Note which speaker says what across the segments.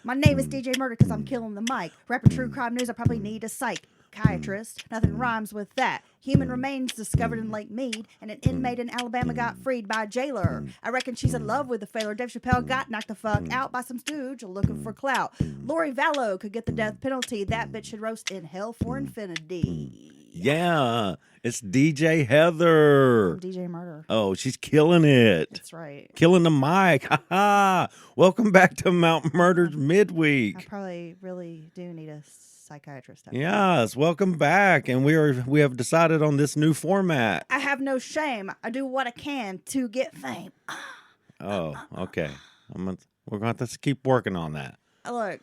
Speaker 1: My name is DJ Murder because I'm killing the mic. Rapping true crime news, I probably need a psychiatrist. Nothing rhymes with that. Human remains discovered in Lake Mead, and an inmate in Alabama got freed by a jailer. I reckon she's in love with the failure. Dave Chappelle got knocked the fuck out by some stooge looking for clout. Lori Vallow could get the death penalty. That bitch should roast in hell for infinity.
Speaker 2: Yeah, it's DJ Heather.
Speaker 1: I'm DJ Murder.
Speaker 2: Oh, she's killing it.
Speaker 1: That's right.
Speaker 2: Killing the mic. Ha ha. Welcome back to Mount Murder's Midweek.
Speaker 1: I probably really do need a psychiatrist.
Speaker 2: Yes, welcome back. And we have decided on this new format.
Speaker 1: I have no shame. I do what I can to get fame.
Speaker 2: Oh, okay. We're going to have to keep working on that.
Speaker 1: Look,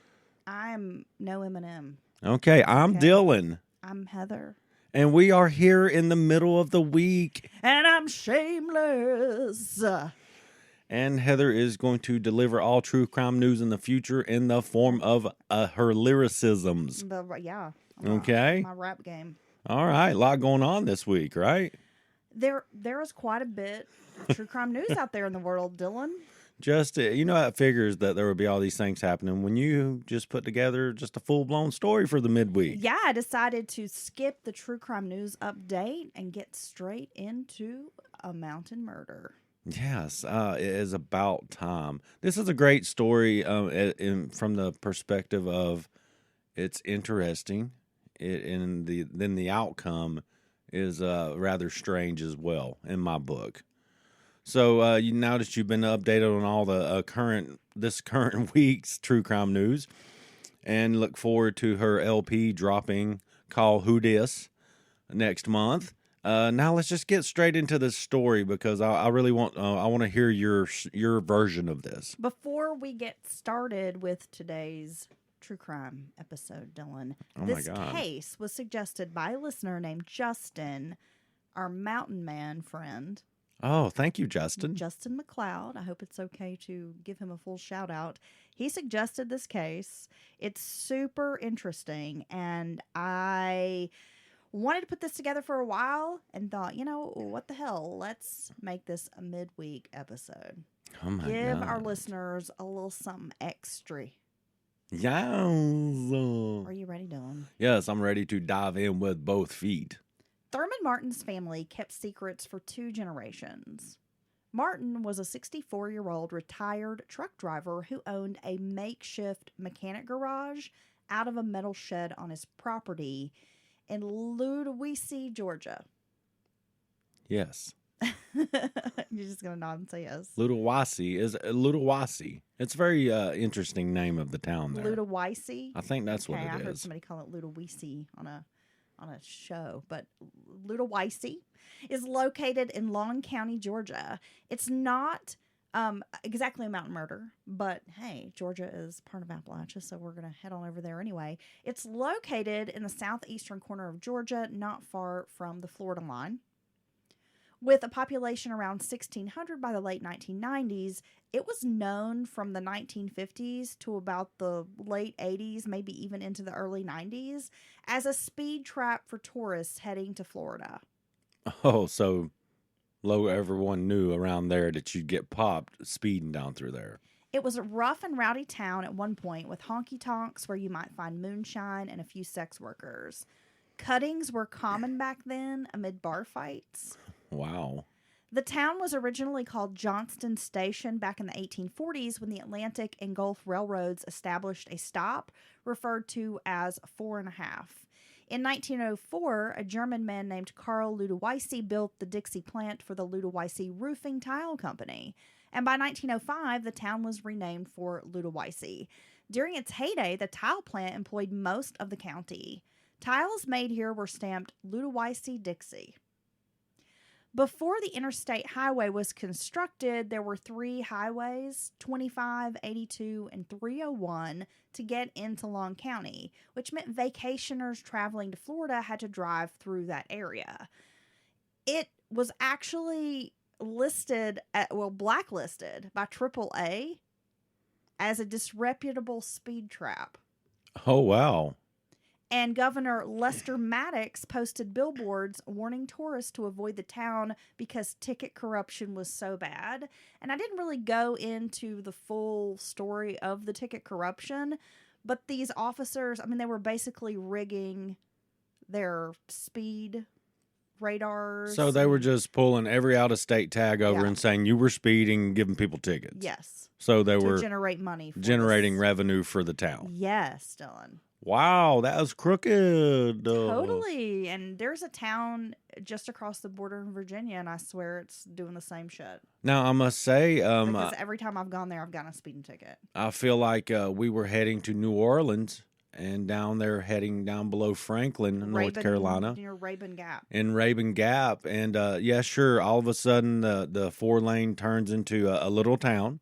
Speaker 1: I'm no Eminem.
Speaker 2: Okay, I'm Dylan.
Speaker 1: I'm Heather.
Speaker 2: And we are here in the middle of the week.
Speaker 1: And I'm shameless.
Speaker 2: And Heather is going to deliver all true crime news in the future in the form of her lyricisms.
Speaker 1: Yeah.
Speaker 2: Okay.
Speaker 1: My rap game.
Speaker 2: All right. A lot going on this week, right?
Speaker 1: There is quite a bit of true crime news out there in the world, Dylan.
Speaker 2: Just, it figures that there would be all these things happening when you just put together just a full-blown story for the midweek.
Speaker 1: Yeah, I decided to skip the true crime news update and get straight into a mountain murder.
Speaker 2: Yes, it is about time. This is a great story from the perspective of it's interesting, then the outcome is rather strange as well in my book. So now that you've been updated on all the current week's true crime news, and look forward to her LP dropping, Call Who Dis, next month. Now let's just get straight into this story because I really want to hear your version of this.
Speaker 1: Before we get started with today's true crime episode, Dylan, this case was suggested by a listener named Justin, our mountain man friend.
Speaker 2: Oh, thank you, Justin.
Speaker 1: Justin McLeod. I hope it's okay to give him a full shout out. He suggested this case. It's super interesting, and I wanted to put this together for a while and thought, what the hell? Let's make this a midweek episode.
Speaker 2: Oh my God.
Speaker 1: Give our listeners a little something extra.
Speaker 2: Yes.
Speaker 1: Are you ready, Dylan?
Speaker 2: Yes, I'm ready to dive in with both feet.
Speaker 1: Thurman Martin's family kept secrets for 2 generations. Martin was a 64-year-old retired truck driver who owned a makeshift mechanic garage out of a metal shed on his property in Ludowici, Georgia.
Speaker 2: Yes.
Speaker 1: You're just going to nod and say yes.
Speaker 2: Ludowici. It's a very interesting name of the town there.
Speaker 1: Ludowici?
Speaker 2: I think that's what it is.
Speaker 1: I heard somebody call it Ludowici on a show, but Ludowici is located in Long County, Georgia. It's not exactly a mountain murder, but hey, Georgia is part of Appalachia, so we're going to head on over there anyway. It's located in the southeastern corner of Georgia, not far from the Florida line. With a population around 1,600 by the late 1990s, it was known from the 1950s to about the late 80s, maybe even into the early 90s, as a speed trap for tourists heading to Florida.
Speaker 2: Oh, so everyone knew around there that you'd get popped speeding down through there.
Speaker 1: It was a rough and rowdy town at one point with honky-tonks where you might find moonshine and a few sex workers. Cuttings were common back then amid bar fights.
Speaker 2: Wow.
Speaker 1: The town was originally called Johnston Station back in the 1840s when the Atlantic and Gulf Railroads established a stop referred to as 4.5. In 1904, a German man named Karl Ludowici built the Dixie plant for the Ludowici Roofing Tile Company. And by 1905, the town was renamed for Ludowici. During its heyday, the tile plant employed most of the county. Tiles made here were stamped Ludowici Dixie. Before the interstate highway was constructed, there were 3 highways, 25, 82, and 301, to get into Long County, which meant vacationers traveling to Florida had to drive through that area. It was actually blacklisted by AAA as a disreputable speed trap.
Speaker 2: Oh, wow.
Speaker 1: And Governor Lester Maddox posted billboards warning tourists to avoid the town because ticket corruption was so bad. And I didn't really go into the full story of the ticket corruption, but these officers, I mean, they were basically rigging their speed radars.
Speaker 2: So they were just pulling every out-of-state tag over
Speaker 1: Yeah.
Speaker 2: and saying you were speeding and giving people tickets.
Speaker 1: Yes.
Speaker 2: So they
Speaker 1: To
Speaker 2: were
Speaker 1: generate money. For
Speaker 2: generating
Speaker 1: this.
Speaker 2: revenue for the town.
Speaker 1: Yes, Dylan.
Speaker 2: Wow, that was crooked.
Speaker 1: Totally. And there's a town just across the border in Virginia, and I swear it's doing the same shit.
Speaker 2: Now, I must say,
Speaker 1: Because every time I've gone there, I've gotten a speeding ticket.
Speaker 2: I feel like we were heading to New Orleans and down there heading down below Franklin, North Carolina.
Speaker 1: Near Rabun Gap.
Speaker 2: In Rabun Gap. And yeah, sure, all of a sudden the 4-lane turns into a little town.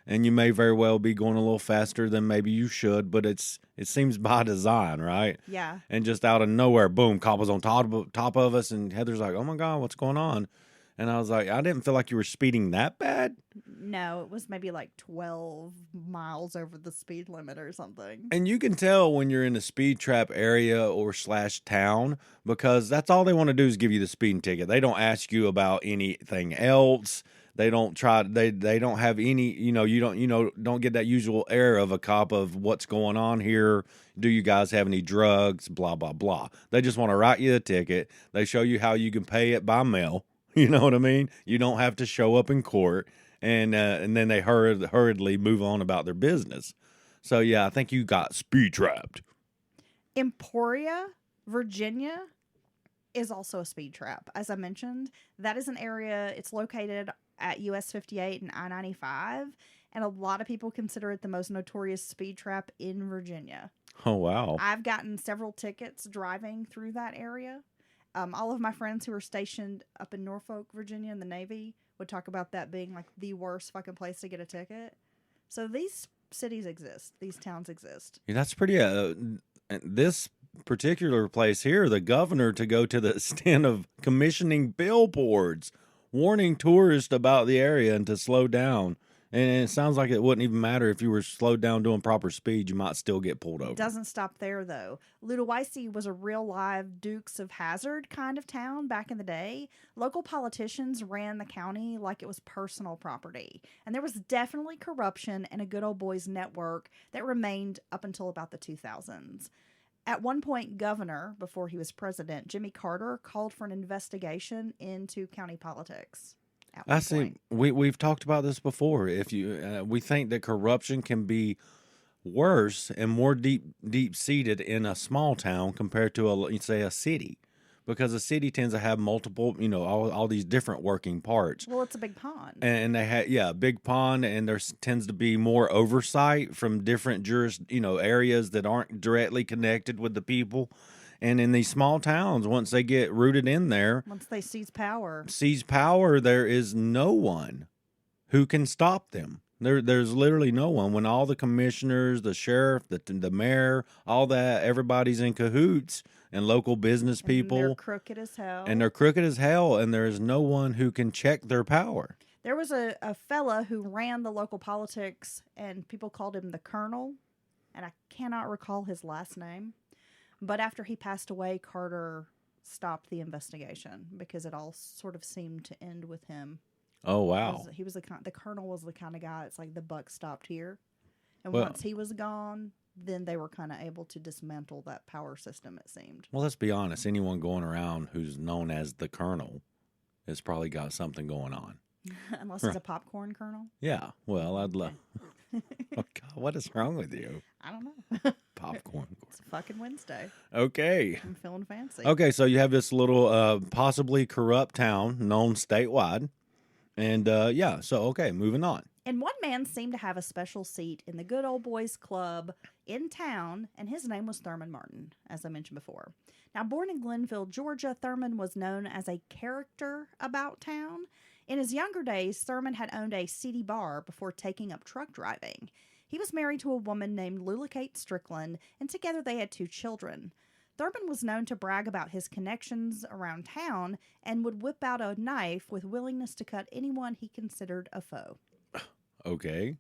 Speaker 2: And you may very well be going a little faster than maybe you should, but it seems by design, right?
Speaker 1: Yeah.
Speaker 2: And just out of nowhere, boom, cop was on top of us, and Heather's like, "Oh my God, what's going on?" And I was like, "I didn't feel like you were speeding that bad."
Speaker 1: No, it was maybe like 12 miles over the speed limit or something.
Speaker 2: And you can tell when you're in a speed trap area or / town because that's all they want to do is give you the speeding ticket. They don't ask you about anything else. They don't try. They don't have any. You don't get that usual air of a cop of what's going on here. Do you guys have any drugs? Blah blah blah. They just want to write you a ticket. They show you how you can pay it by mail. You know what I mean? You don't have to show up in court, and then they hurriedly move on about their business. So yeah, I think you got speed trapped.
Speaker 1: Emporia, Virginia, is also a speed trap. As I mentioned, that is an area. It's located at US 58 and I-95, and a lot of people consider it the most notorious speed trap in Virginia.
Speaker 2: Oh wow!
Speaker 1: I've gotten several tickets driving through that area. All of my friends who are stationed up in Norfolk, Virginia, in the Navy would talk about that being like the worst fucking place to get a ticket. So these cities exist. These towns exist.
Speaker 2: Yeah, that's pretty. This particular place here, the governor to go to the extent of commissioning billboards, warning tourists about the area and to slow down. And it sounds like it wouldn't even matter if you were slowed down doing proper speed, you might still get pulled over.
Speaker 1: It doesn't stop there, though. Ludowici was a real live Dukes of Hazzard kind of town back in the day. Local politicians ran the county like it was personal property. And there was definitely corruption and a good old boys network that remained up until about the 2000s. At one point, governor, before he was president, Jimmy Carter, called for an investigation into county politics.
Speaker 2: I see. We've talked about this before. If you, we think that corruption can be worse and more deep seated in a small town compared to a city, because a city tends to have multiple, all these different working parts.
Speaker 1: Well, it's a big pond,
Speaker 2: and they have a big pond, and there tends to be more oversight from different areas that aren't directly connected with the people. And in these small towns, once they get rooted in there,
Speaker 1: once they seize power,
Speaker 2: there is no one who can stop them. There's literally no one. When all the commissioners, the sheriff, the mayor, all that, everybody's in cahoots, and local business people.
Speaker 1: And they're crooked as hell.
Speaker 2: And there is no one who can check their power.
Speaker 1: There was a fella who ran the local politics, and people called him the Colonel, and I cannot recall his last name. But after he passed away, Carter stopped the investigation because it all sort of seemed to end with him.
Speaker 2: Oh, wow.
Speaker 1: He was the Colonel was the kind of guy, it's like the buck stopped here. And once he was gone, then they were kind of able to dismantle that power system, it seemed.
Speaker 2: Well, let's be honest. Anyone going around who's known as the Colonel has probably got something going on.
Speaker 1: Unless it's a popcorn kernel.
Speaker 2: Yeah. Well, I'd love... Oh, God, what is wrong with you?
Speaker 1: I don't know.
Speaker 2: Popcorn.
Speaker 1: It's fucking Wednesday.
Speaker 2: Okay.
Speaker 1: I'm feeling fancy.
Speaker 2: Okay, so you have this little possibly corrupt town known statewide. And okay, moving on.
Speaker 1: And one man seemed to have a special seat in the good old boys club in town, and his name was Thurman Martin, as I mentioned before. Now, born in Glenville, Georgia, Thurman was known as a character about town. In his younger days, Thurman had owned a seedy bar before taking up truck driving. He was married to a woman named Ludowici Strickland, and together they had 2 children. Thurman was known to brag about his connections around town and would whip out a knife with willingness to cut anyone he considered a foe.
Speaker 2: Okay.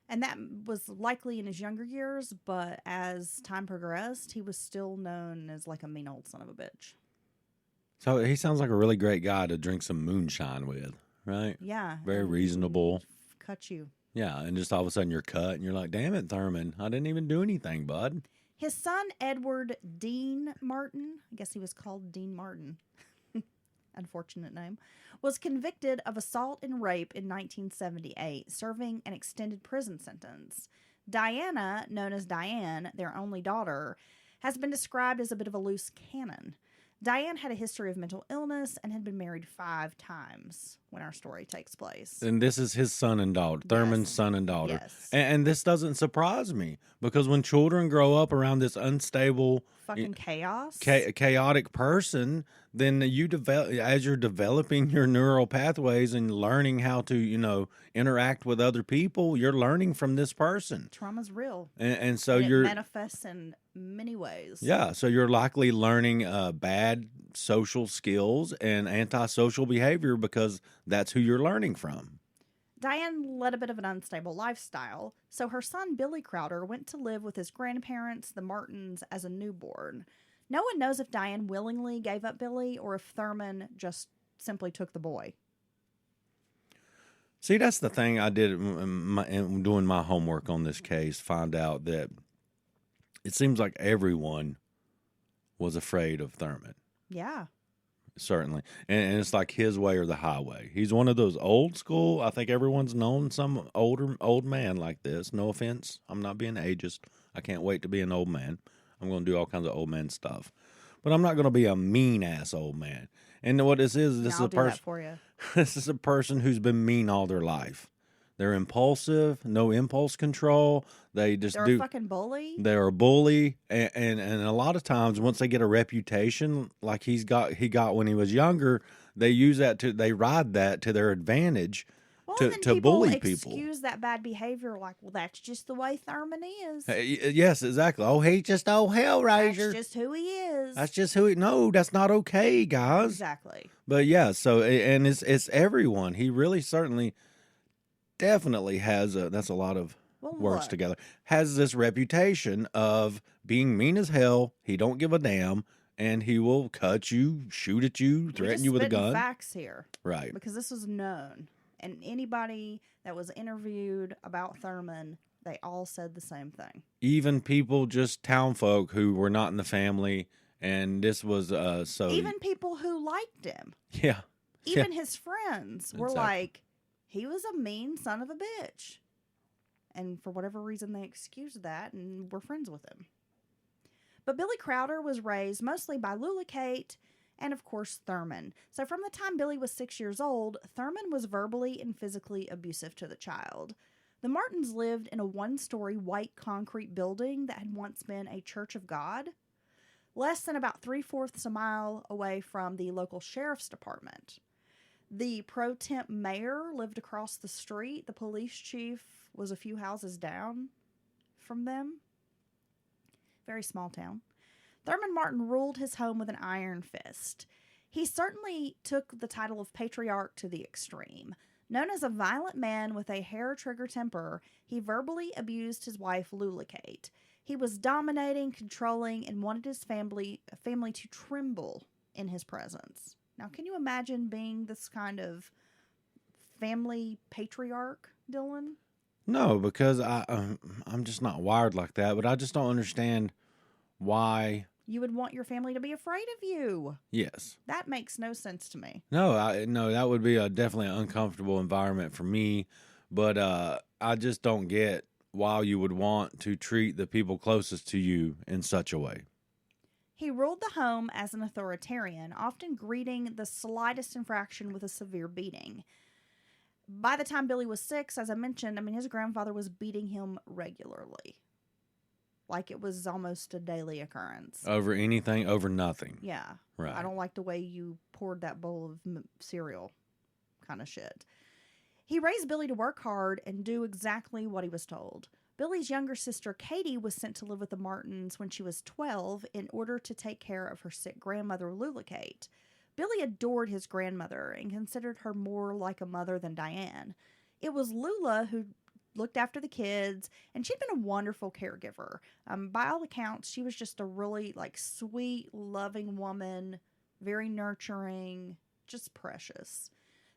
Speaker 1: And that was likely in his younger years, but as time progressed, he was still known as like a mean old son of a bitch.
Speaker 2: So he sounds like a really great guy to drink some moonshine with, right?
Speaker 1: Yeah.
Speaker 2: Very
Speaker 1: and
Speaker 2: reasonable.
Speaker 1: Cut you.
Speaker 2: Yeah, and just all of a sudden you're cut and you're like, damn it, Thurman, I didn't even do anything, bud.
Speaker 1: His son, Edward Dean Martin, I guess he was called Dean Martin, unfortunate name, was convicted of assault and rape in 1978, serving an extended prison sentence. Diana, known as Diane, their only daughter, has been described as a bit of a loose cannon. Diane had a history of mental illness and had been married 5 times when our story takes place.
Speaker 2: And this is his son and daughter, Thurman's son and daughter.
Speaker 1: Yes.
Speaker 2: And this doesn't surprise me because when children grow up around this unstable,
Speaker 1: Fucking chaos.
Speaker 2: chaotic person, then you develop, as you're developing your neural pathways and learning how to, interact with other people, you're learning from this person.
Speaker 1: Trauma's real.
Speaker 2: And so
Speaker 1: and
Speaker 2: you're
Speaker 1: it manifests in many ways.
Speaker 2: Yeah, so you're likely learning bad social skills and antisocial behavior because that's who you're learning from.
Speaker 1: Diane led a bit of an unstable lifestyle, so her son Billy Crowder went to live with his grandparents, the Martins, as a newborn. No one knows if Diane willingly gave up Billy or if Thurman just simply took the boy.
Speaker 2: See, that's the thing I did in doing my homework on this case, find out that it seems like everyone was afraid of Thurman.
Speaker 1: Yeah.
Speaker 2: Certainly. And it's like his way or the highway. He's one of those old school, I think everyone's known some old man like this. No offense. I'm not being ageist. I can't wait to be an old man. I'm going to do all kinds of old man stuff. But I'm not going to be a mean-ass old man. And what this is a person
Speaker 1: for you.
Speaker 2: This is a person who's been mean all their life. They're impulsive, no impulse control. They're
Speaker 1: a fucking bully.
Speaker 2: They're a bully, and a lot of times once they get a reputation like he got when he was younger, they ride that to their advantage to bully people.
Speaker 1: Excuse that bad behavior, like, well, that's just the way Thurman is.
Speaker 2: Yes, exactly. Oh, he's just old hellraiser.
Speaker 1: That's just who he is.
Speaker 2: That's just who he. No, that's not okay, guys.
Speaker 1: Exactly.
Speaker 2: But yeah, so and it's everyone. He really certainly. Definitely has that's a lot of words together. Has this reputation of being mean as hell. He don't give a damn, and he will cut you, shoot at you, threaten you with a gun.
Speaker 1: Facts here,
Speaker 2: right?
Speaker 1: Because this was known, and anybody that was interviewed about Thurman, they all said the same thing.
Speaker 2: Even people, just town folk who were not in the family, and this was so.
Speaker 1: Even people who liked him.
Speaker 2: Yeah.
Speaker 1: Even his friends were like. He was a mean son of a bitch. And for whatever reason, they excused that and were friends with him. But Billy Crowder was raised mostly by Ludowici and, of course, Thurman. So from the time Billy was 6 years old, Thurman was verbally and physically abusive to the child. The Martins lived in a 1-story white concrete building that had once been a Church of God, less than about 3/4 a mile away from the local sheriff's department. The pro temp mayor lived across the street. The police chief was a few houses down from them. Very small town. Thurman Martin ruled his home with an iron fist. He certainly took the title of patriarch to the extreme. Known as a violent man with a hair-trigger temper, he verbally abused his wife, Ludowici. He was dominating, controlling, and wanted his family to tremble in his presence. Now, can you imagine being this kind of family patriarch, Dylan?
Speaker 2: No, because I'm just not wired like that. But I just don't understand why
Speaker 1: you would want your family to be afraid of you.
Speaker 2: Yes,
Speaker 1: that makes no sense to me.
Speaker 2: No, that would be definitely an uncomfortable environment for me. But I just don't get why you would want to treat the people closest to you in such a way.
Speaker 1: He ruled the home as an authoritarian, often greeting the slightest infraction with a severe beating. By the time Billy was 6, as I mentioned, his grandfather was beating him regularly. Like it was almost a daily occurrence.
Speaker 2: Over anything, over nothing.
Speaker 1: Yeah.
Speaker 2: Right.
Speaker 1: I don't like the way you poured that bowl of cereal kind of shit. He raised Billy to work hard and do exactly what he was told. Billy's younger sister, Katie, was sent to live with the Martins when she was 12 in order to take care of her sick grandmother, Ludowici. Billy adored his grandmother and considered her more like a mother than Diane. It was Lula who looked after the kids, and she'd been a wonderful caregiver. By all accounts, she was just a really like sweet, loving woman, very nurturing, just precious.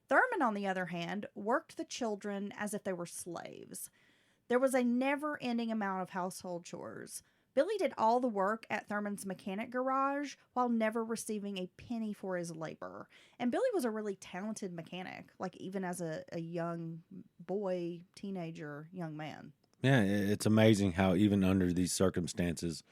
Speaker 1: Thurman, on the other hand, worked the children as if they were slaves. There was a never-ending amount of household chores. Billy did all the work at Thurman's mechanic garage while never receiving a penny for his labor. And Billy was a really talented mechanic, like even as a young boy, teenager, young man.
Speaker 2: Yeah, it's amazing how even under these circumstances,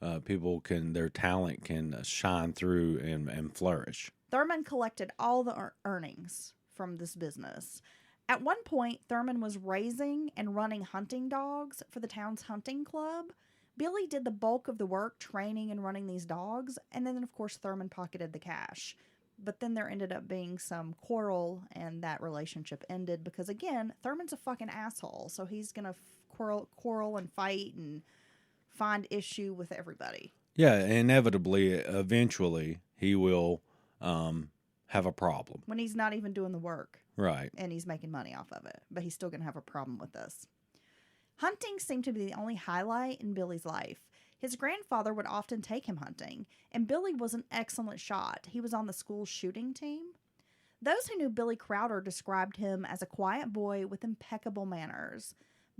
Speaker 2: their talent can shine through and flourish.
Speaker 1: Thurman collected all the earnings from this business. At one point, Thurman was raising and running hunting dogs for the town's hunting club. Billy did the bulk of the work training and running these dogs, and then, of course, Thurman pocketed the cash. But then there ended up being some quarrel, and that relationship ended because, again, Thurman's a fucking asshole, so he's going to quarrel and fight and find issue with everybody.
Speaker 2: Yeah, inevitably, eventually, he will have a problem.
Speaker 1: When he's not even doing the work.
Speaker 2: Right.
Speaker 1: And he's making money off of it, but he's still going to have a problem with this. Hunting seemed to be the only highlight in Billy's life. His grandfather would often take him hunting, and Billy was an excellent shot. He was on the school's shooting team. Those who knew Billy Crowder described him as a quiet boy with impeccable manners.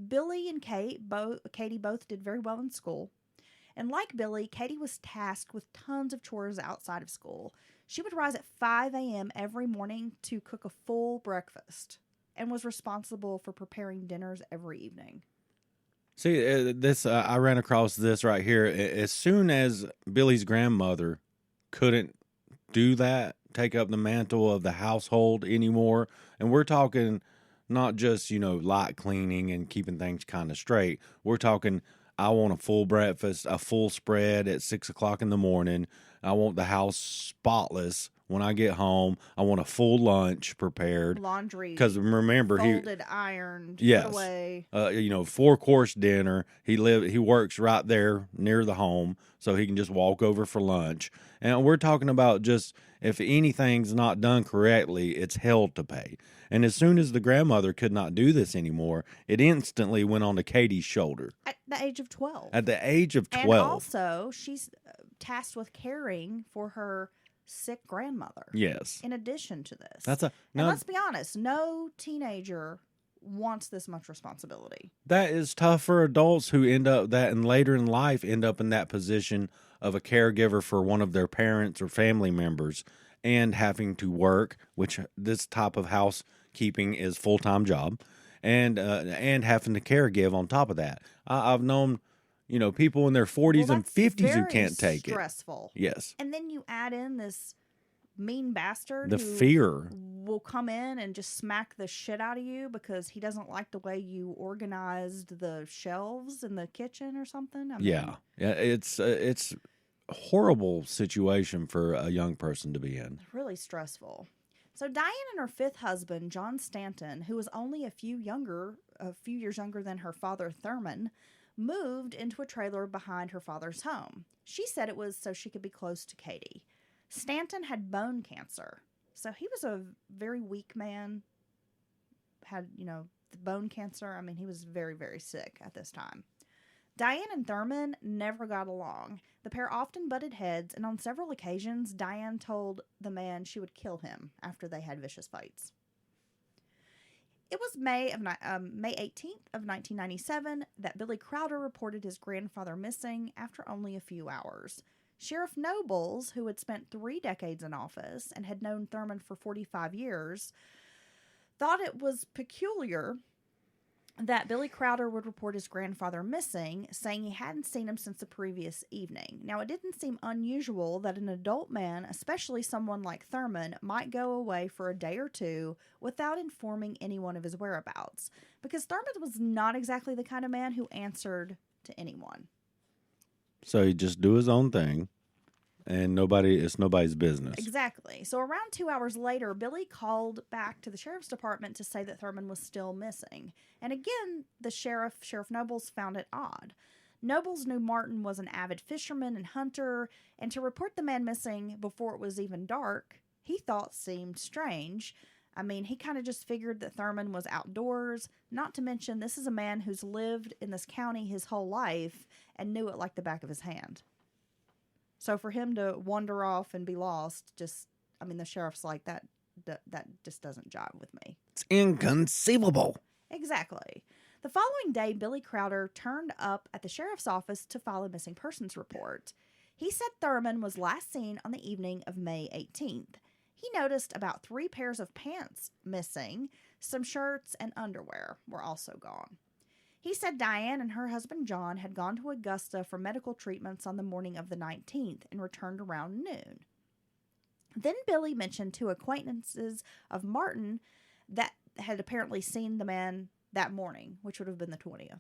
Speaker 1: Billy and Katie both did very well in school. And like Billy, Katie was tasked with tons of chores outside of school. She would rise at 5 a.m. every morning to cook a full breakfast and was responsible for preparing dinners every evening.
Speaker 2: See, I ran across this right here. As soon as Billy's grandmother couldn't do that, take up the mantle of the household anymore, and we're talking not just, light cleaning and keeping things kind of straight. We're talking, I want a full breakfast, a full spread at 6 o'clock in the morning. I want the house spotless when I get home. I want a full lunch prepared.
Speaker 1: Laundry.
Speaker 2: Because remember,
Speaker 1: folded, ironed,
Speaker 2: yes,
Speaker 1: put away.
Speaker 2: 4-course dinner. He works right there near the home, so he can just walk over for lunch. And we're talking about just if anything's not done correctly, it's hell to pay. And as soon as the grandmother could not do this anymore, it instantly went on to Katie's shoulder.
Speaker 1: At the age of 12.
Speaker 2: At the age of 12.
Speaker 1: And also, she's tasked with caring for her sick grandmother.
Speaker 2: Yes.
Speaker 1: In addition to this.
Speaker 2: And
Speaker 1: let's be honest, no teenager wants this much responsibility.
Speaker 2: That is tough for adults who end up and later in life end up in that position of a caregiver for one of their parents or family members and having to work, which this type of housekeeping is full-time job, and having to caregive on top of that. I've known people in their 40s and 50s who can't take
Speaker 1: stressful.
Speaker 2: it. Yes.
Speaker 1: And then you add in this mean bastard
Speaker 2: who
Speaker 1: fear will come in and just smack the shit out of you because he doesn't like the way you organized the shelves in the kitchen or something.
Speaker 2: Yeah, it's a horrible situation for a young person to be in.
Speaker 1: Really stressful. So Diane and her fifth husband, John Stanton, who was only a few years younger than her father, Thurman, moved into a trailer behind her father's home. She said it was so she could be close to Katie. Stanton had bone cancer, so he was a very weak man. Had, the bone cancer. He was very, very sick at this time. Diane and Thurman never got along. The pair often butted heads, and on several occasions, Diane told the man she would kill him after they had vicious fights. It was May 18th of 1997 that Billy Crowder reported his grandfather missing after only a few hours. Sheriff Nobles, who had spent 3 decades in office and had known Thurman for 45 years, thought it was peculiar that Billy Crowder would report his grandfather missing, saying he hadn't seen him since the previous evening. Now, it didn't seem unusual that an adult man, especially someone like Thurman, might go away for a day or two without informing anyone of his whereabouts, because Thurman was not exactly the kind of man who answered to anyone.
Speaker 2: So he'd just do his own thing, and it's nobody's business.
Speaker 1: Exactly. So around 2 hours later, Billy called back to the sheriff's department to say that Thurman was still missing. And again, the Sheriff Nobles, found it odd. Nobles knew Martin was an avid fisherman and hunter, and to report the man missing before it was even dark, he thought seemed strange. I mean, he kind of just figured that Thurman was outdoors. Not to mention, this is a man who's lived in this county his whole life and knew it like the back of his hand. So for him to wander off and be lost, the sheriff's like, that just doesn't jive with me.
Speaker 2: It's inconceivable.
Speaker 1: Exactly. The following day, Billy Crowder turned up at the sheriff's office to file a missing persons report. He said Thurman was last seen on the evening of May 18th. He noticed about 3 pairs of pants missing. Some shirts and underwear were also gone. He said Diane and her husband John had gone to Augusta for medical treatments on the morning of the 19th and returned around noon. Then Billy mentioned 2 acquaintances of Martin that had apparently seen the man that morning, which would have been the 20th.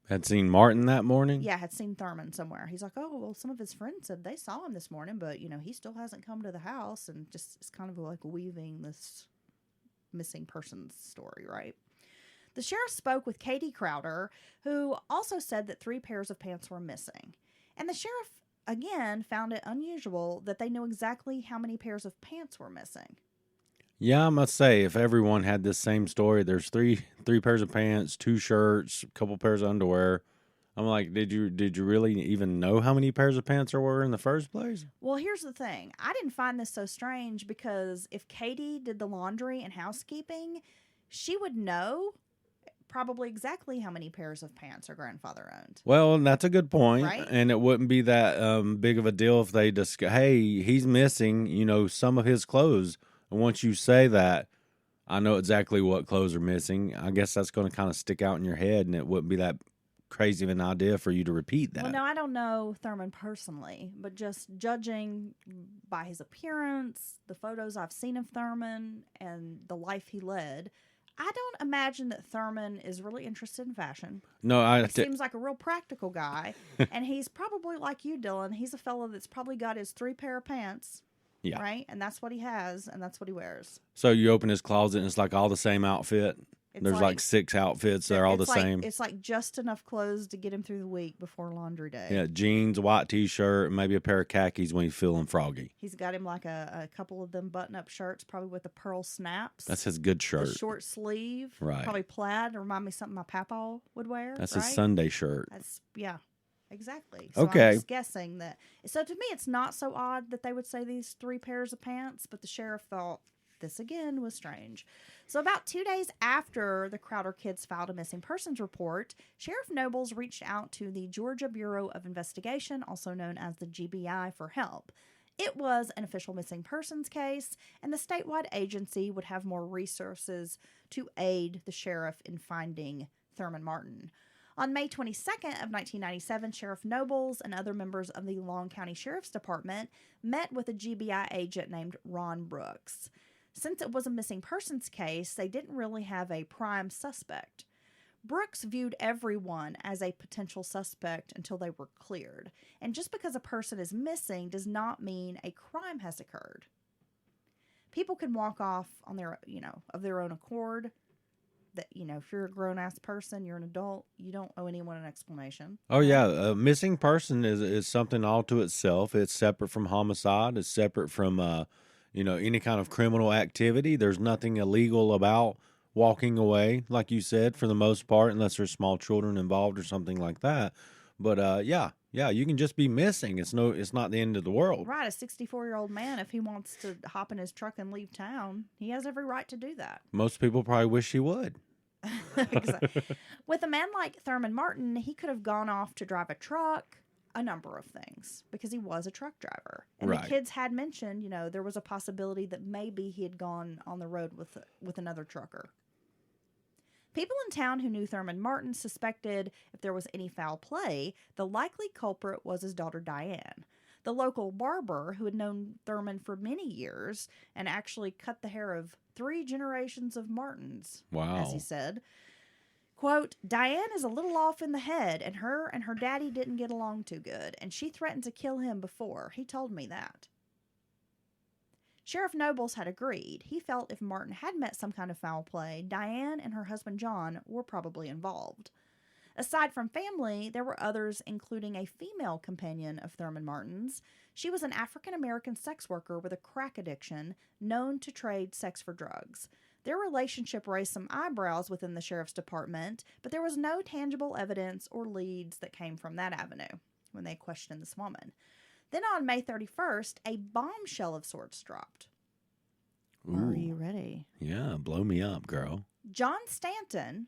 Speaker 2: Had seen Martin that morning?
Speaker 1: Yeah, had seen Thurman somewhere. He's like, oh, well, some of his friends said they saw him this morning, but, he still hasn't come to the house, and just it's kind of like weaving this missing persons story, right? The sheriff spoke with Katie Crowder, who also said that 3 pairs of pants were missing. And the sheriff, again, found it unusual that they knew exactly how many pairs of pants were missing.
Speaker 2: Yeah, I must say, if everyone had this same story, there's three pairs of pants, 2 shirts, a couple pairs of underwear. I'm like, did you really even know how many pairs of pants there were in the first place?
Speaker 1: Well, here's the thing. I didn't find this so strange because if Katie did the laundry and housekeeping, she would know probably exactly how many pairs of pants her grandfather owned.
Speaker 2: Well, that's a good point.
Speaker 1: Right?
Speaker 2: And it wouldn't be that big of a deal if they just, hey, he's missing, some of his clothes. And once you say that, I know exactly what clothes are missing. I guess that's going to kind of stick out in your head, and it wouldn't be that crazy of an idea for you to repeat that.
Speaker 1: Well, no, I don't know Thurman personally, but just judging by his appearance, the photos I've seen of Thurman, and the life he led, I don't imagine that Thurman is really interested in fashion.
Speaker 2: No,
Speaker 1: He seems like a real practical guy, and he's probably like you, Dylan. He's a fellow that's probably got his 3 pair of pants.
Speaker 2: Yeah.
Speaker 1: Right? And that's what he has, and that's what he wears.
Speaker 2: So you open his closet, and it's like all the same outfit. There's like 6 outfits. They're all the same.
Speaker 1: It's like just enough clothes to get him through the week before laundry day.
Speaker 2: Yeah, jeans, white T-shirt, and maybe a pair of khakis when he's feeling froggy.
Speaker 1: He's got him like a couple of them button-up shirts, probably with the pearl snaps.
Speaker 2: That's his good shirt.
Speaker 1: The short sleeve.
Speaker 2: Right.
Speaker 1: Probably plaid to remind me of something my papa would wear.
Speaker 2: That's
Speaker 1: right?
Speaker 2: his Sunday shirt.
Speaker 1: Yeah. Exactly. So
Speaker 2: Okay.
Speaker 1: I'm just guessing that. So to me, it's not so odd that they would say these 3 pairs of pants, but the sheriff thought this again was strange. So about 2 days after the Crowder kids filed a missing persons report, Sheriff Nobles reached out to the Georgia Bureau of Investigation, also known as the GBI, for help. It was an official missing persons case, and the statewide agency would have more resources to aid the sheriff in finding Thurman Martin. On May 22nd of 1997, Sheriff Nobles and other members of the Long County Sheriff's Department met with a GBI agent named Ron Brooks. Since it was a missing persons case, they didn't really have a prime suspect. Brooks viewed everyone as a potential suspect until they were cleared. And just because a person is missing does not mean a crime has occurred. People can walk off on their, of their own accord. That, if you're a grown-ass person, you're an adult, you don't owe anyone an explanation.
Speaker 2: Oh, yeah. A missing person is something all to itself. It's separate from homicide. It's separate from, any kind of criminal activity. There's nothing illegal about walking away, like you said, for the most part, unless there's small children involved or something like that. But, yeah, you can just be missing. It's not the end of the world.
Speaker 1: Right. A 64-year-old man, if he wants to hop in his truck and leave town, he has every right to do that.
Speaker 2: Most people probably wish he would.
Speaker 1: Exactly. With a man like Thurman Martin, he could have gone off to drive a truck, a number of things, because he was a truck driver. And
Speaker 2: Right.
Speaker 1: The kids had mentioned, there was a possibility that maybe he had gone on the road with another trucker. People in town who knew Thurman Martin suspected if there was any foul play, the likely culprit was his daughter Diane. The local barber, who had known Thurman for many years and actually cut the hair of 3 generations of Martins,
Speaker 2: Wow.
Speaker 1: as he said, quote, Diane is a little off in the head, and her daddy didn't get along too good, and she threatened to kill him before. He told me that. Sheriff Nobles had agreed. He felt if Martin had met some kind of foul play, Diane and her husband John were probably involved. Aside from family, there were others, including a female companion of Thurman Martin's. She was an African-American sex worker with a crack addiction, known to trade sex for drugs. Their relationship raised some eyebrows within the sheriff's department, but there was no tangible evidence or leads that came from that avenue when they questioned this woman. Then on May 31st, a bombshell of sorts dropped.
Speaker 2: Ooh.
Speaker 1: Are you ready?
Speaker 2: Yeah, blow me up, girl.
Speaker 1: John Stanton,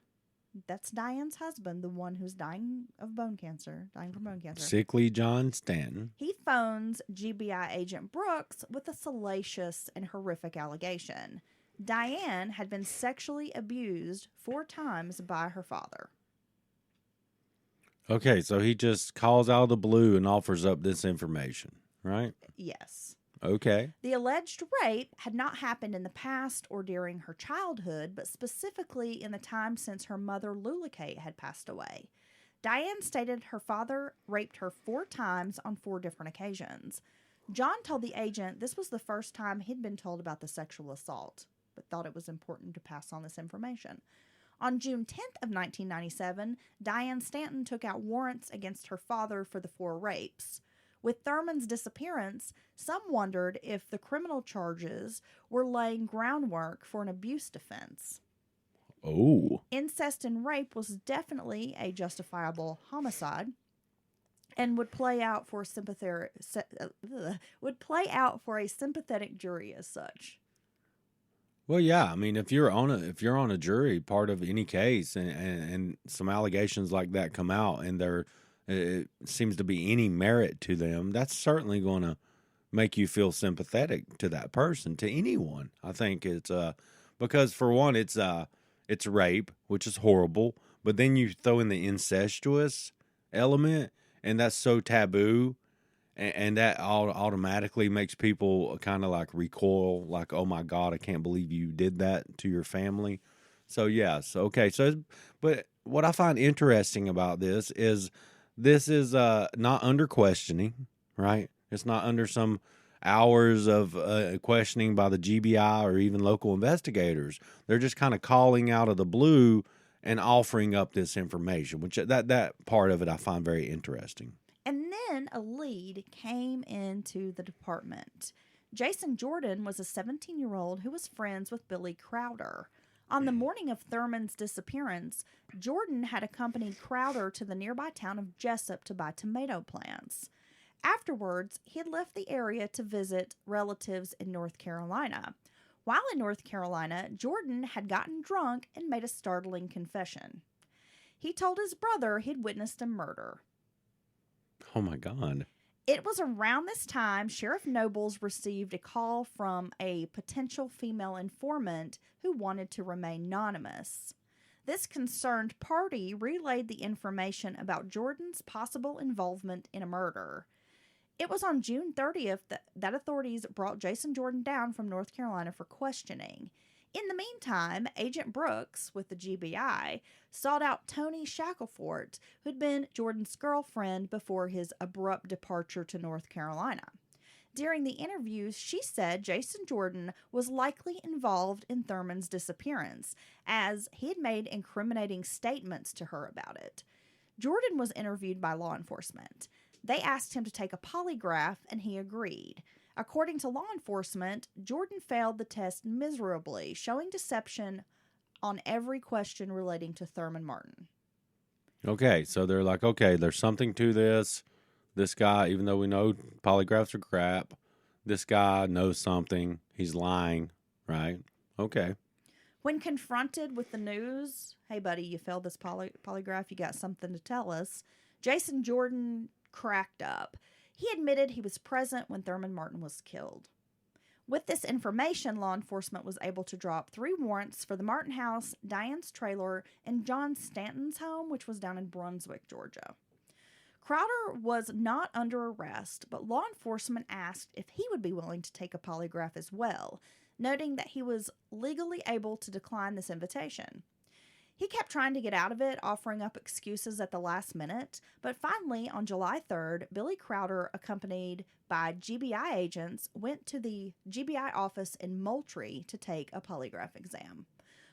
Speaker 1: that's Diane's husband, the one who's dying from bone cancer.
Speaker 2: Sickly John Stanton.
Speaker 1: He phones GBI agent Brooks with a salacious and horrific allegation. Diane had been sexually abused 4 times by her father.
Speaker 2: Okay, so he just calls out of the blue and offers up this information, right?
Speaker 1: Yes.
Speaker 2: Okay.
Speaker 1: The alleged rape had not happened in the past or during her childhood, but specifically in the time since her mother Ludowici had passed away. Diane stated her father raped her 4 times on 4 different occasions. John told the agent this was the first time he'd been told about the sexual assault, but thought it was important to pass on this information. On June 10th of 1997, Diane Stanton took out warrants against her father for the 4 rapes. With Thurman's disappearance, some wondered if the criminal charges were laying groundwork for an abuse defense.
Speaker 2: Oh.
Speaker 1: Incest and rape was definitely a justifiable homicide and would play out for a sympathetic jury as such.
Speaker 2: Well, yeah. I mean, if you're on a jury, part of any case, and some allegations like that come out, and it seems to be any merit to them, that's certainly going to make you feel sympathetic to that person, to anyone. I think it's because for one, it's rape, which is horrible, but then you throw in the incestuous element, and that's so taboo. And that automatically makes people kind of like recoil, like, oh my God, I can't believe you did that to your family. So, yes. Okay. So, but what I find interesting about this is not under questioning, right? It's not under some hours of questioning by the GBI or even local investigators. They're just kind of calling out of the blue and offering up this information, which that part of it I find very interesting.
Speaker 1: And then a lead came into the department. Jason Jordan was a 17-year-old who was friends with Billy Crowder. On the morning of Thurman's disappearance, Jordan had accompanied Crowder to the nearby town of Jessup to buy tomato plants. Afterwards, he had left the area to visit relatives in North Carolina. While in North Carolina, Jordan had gotten drunk and made a startling confession. He told his brother he'd witnessed a murder.
Speaker 2: Oh, my God.
Speaker 1: It was around this time Sheriff Nobles received a call from a potential female informant who wanted to remain anonymous. This concerned party relayed the information about Jordan's possible involvement in a murder. It was on June 30th that authorities brought Jason Jordan down from North Carolina for questioning. In the meantime, Agent Brooks, with the GBI, sought out Toni Shackelford, who'd been Jordan's girlfriend before his abrupt departure to North Carolina. During the interviews, she said Jason Jordan was likely involved in Thurman's disappearance, as he had made incriminating statements to her about it. Jordan was interviewed by law enforcement. They asked him to take a polygraph, and he agreed. According to law enforcement, Jordan failed the test miserably, showing deception on every question relating to Thurman Martin.
Speaker 2: Okay, so they're like, okay, there's something to this. This guy, even though we know polygraphs are crap, this guy knows something. He's lying, right? Okay.
Speaker 1: When confronted with the news, hey, buddy, you failed this polygraph, you got something to tell us, Jason Jordan cracked up. He admitted he was present when Thurman Martin was killed. With this information, law enforcement was able to drop 3 warrants for the Martin house, Diane's trailer, and John Stanton's home, which was down in Brunswick, Georgia. Crowder was not under arrest, but law enforcement asked if he would be willing to take a polygraph as well, noting that he was legally able to decline this invitation. He kept trying to get out of it, offering up excuses at the last minute, but finally, on July 3rd, Billy Crowder, accompanied by GBI agents, went to the GBI office in Moultrie to take a polygraph exam.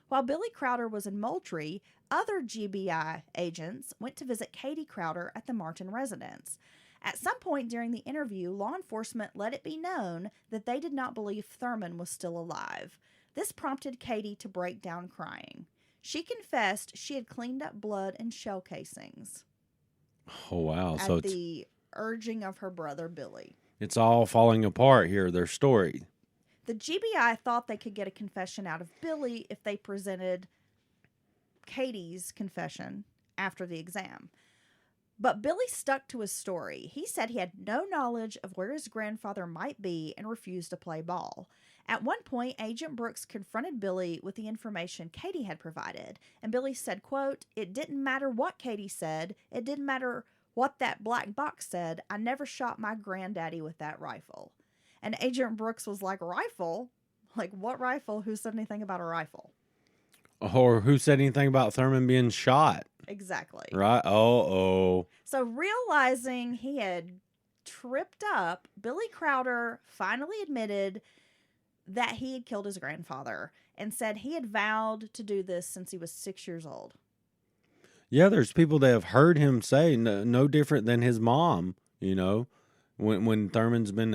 Speaker 1: While Billy Crowder was in Moultrie, other GBI agents went to visit Katie Crowder at the Martin residence. At some point during the interview, law enforcement let it be known that they did not believe Thurman was still alive. This prompted Katie to break down crying. She confessed she had cleaned up blood and shell casings
Speaker 2: Oh, wow. So
Speaker 1: at the urging of her brother Billy.
Speaker 2: it's all falling apart here, their story.
Speaker 1: The GBI thought they could get a confession out of Billy if they presented Katie's confession after the exam. But Billy stuck to his story. He said he had no knowledge of where his grandfather might be and refused to play ball. At one point, Agent Brooks confronted Billy with the information Katie had provided. And Billy said, quote, "It didn't matter what Katie said. It didn't matter what that black box said. I never shot my granddaddy with that rifle." And Agent Brooks was like, "Rifle? Like, what rifle? Who said anything about a rifle?"
Speaker 2: Or who said anything about Thurman being shot?
Speaker 1: Exactly.
Speaker 2: Right? Oh.
Speaker 1: So realizing he had tripped up, Billy Crowder finally admitted that he had killed his grandfather and said he had vowed to do this since he was 6 years old.
Speaker 2: Yeah, there's people that have heard him say no different than his mom, when Thurman's been,